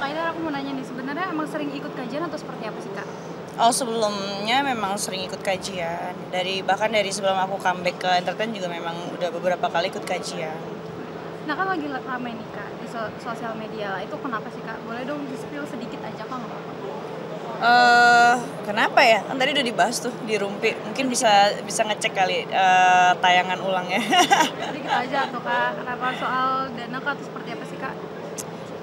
Kak Ida, aku mau nanya nih, sebenarnya emang sering ikut kajian atau seperti apa sih Kak? Oh, sebelumnya memang sering ikut kajian. Bahkan dari sebelum aku comeback ke entertain juga memang udah beberapa kali ikut kajian. Nah kan lagi ramai nih Kak di sosial media lah, itu kenapa sih Kak? Boleh dong di-spill sedikit aja Kak, nggak apa-apa. Kenapa ya? Kan tadi udah dibahas tuh di Rumpi. Mungkin bisa ngecek kali tayangan ulangnya. Sedikit aja tuh Kak, kenapa soal dana Kak atau seperti apa sih Kak?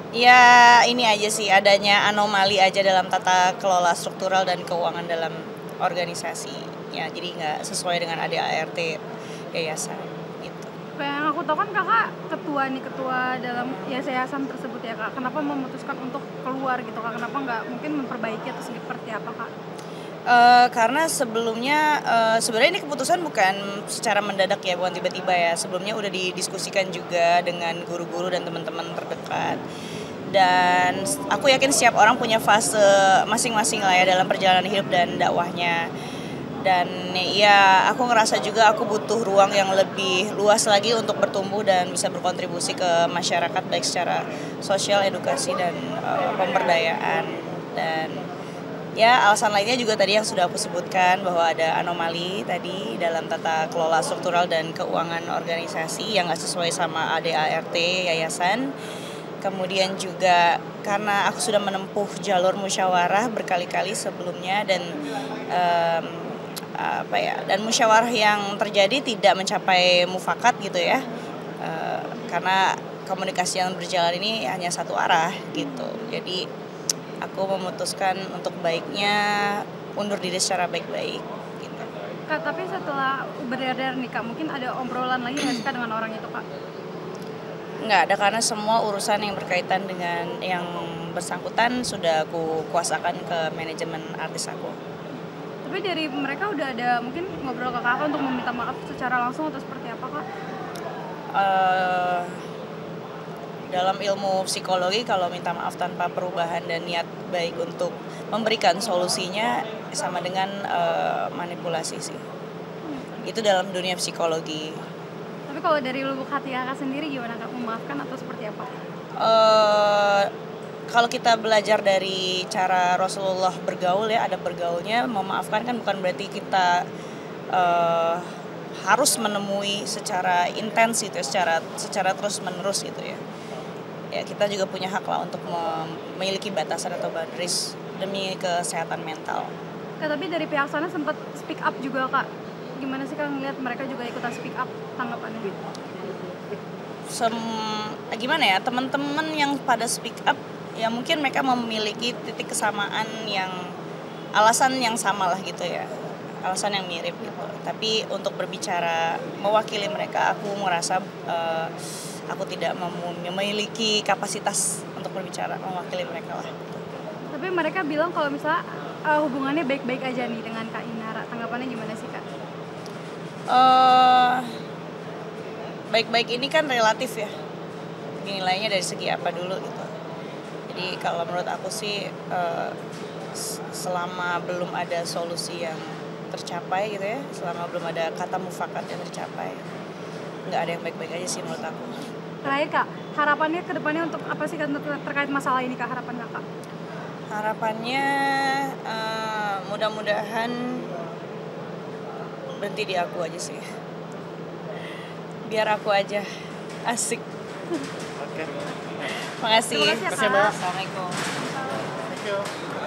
Ya ini aja sih, adanya anomali aja dalam tata kelola struktural dan keuangan dalam organisasi. Ya, jadi nggak sesuai dengan ADART yayasan gitu. Yang aku tahu kan Kakak ketua dalam yayasan tersebut ya Kak. Kenapa memutuskan untuk keluar gitu Kak? Kenapa nggak mungkin memperbaiki atau seperti apa Kak? Karena sebelumnya sebenarnya ini keputusan bukan secara mendadak ya, bukan tiba-tiba ya. Sebelumnya udah didiskusikan juga dengan guru-guru dan teman-teman terdekat. Dan aku yakin setiap orang punya fase masing-masing lah ya dalam perjalanan hidup dan dakwahnya. Dan ya aku ngerasa juga aku butuh ruang yang lebih luas lagi untuk bertumbuh dan bisa berkontribusi ke masyarakat baik secara sosial, edukasi dan pemberdayaan. Dan ya alasan lainnya juga tadi yang sudah aku sebutkan bahwa ada anomali tadi dalam tata kelola struktural dan keuangan organisasi yang nggak sesuai sama ADART yayasan. Kemudian juga karena aku sudah menempuh jalur musyawarah berkali-kali sebelumnya dan dan musyawarah yang terjadi tidak mencapai mufakat gitu ya, karena komunikasi yang berjalan ini hanya satu arah gitu. Jadi aku memutuskan untuk baiknya undur diri secara baik-baik gitu. Kak, tapi setelah beredar nih Kak, mungkin ada obrolan lagi nggak sih Kak dengan orang itu Kak? Nggak ada, karena semua urusan yang berkaitan dengan yang bersangkutan sudah aku kuasakan ke manajemen artis aku. Tapi dari mereka udah ada mungkin ngobrol ke Kakak untuk meminta maaf secara langsung atau seperti apa Kak? Dalam ilmu psikologi kalau minta maaf tanpa perubahan dan niat baik untuk memberikan solusinya sama dengan manipulasi sih. Itu dalam dunia psikologi. Tapi kalau dari lubuk hati Kakak sendiri gimana Kak, memaafkan atau seperti apa? Kalau kita belajar dari cara Rasulullah bergaul ya, ada bergaulnya, memaafkan kan bukan berarti kita harus menemui secara intens gitu ya, secara terus menerus gitu ya. Ya kita juga punya hak lah untuk memiliki batasan atau boundaries demi kesehatan mental. Kak, tapi dari pihak sana sempat speak up juga Kak. Gimana sih Kak ngeliat mereka juga ikutan speak up, tanggapannya? Gimana ya, teman-teman yang pada speak up ya mungkin mereka memiliki titik kesamaan yang alasan yang sama lah gitu ya, alasan yang mirip gitu. Tapi untuk berbicara mewakili mereka, aku merasa aku tidak memiliki kapasitas untuk berbicara mewakili mereka lah. Tapi mereka bilang kalau misalnya hubungannya baik-baik aja nih dengan Kak Inara, tanggapannya gimana sih Kak? Baik-baik ini kan relatif ya, nilainya dari segi apa dulu gitu. Jadi kalau menurut aku sih selama belum ada solusi yang tercapai gitu ya, selama belum ada kata mufakat yang tercapai, nggak ada yang baik-baik aja sih menurut aku. Terakhir Kak, harapannya ke depannya untuk apa sih Kak terkait masalah ini Kak, harapan Kakak? Harapannya mudah-mudahan berhenti di aku aja sih. Biar aku aja, asik. Oke. Makasih. Terima kasih ya, Kak. Assalamualaikum. Thank you.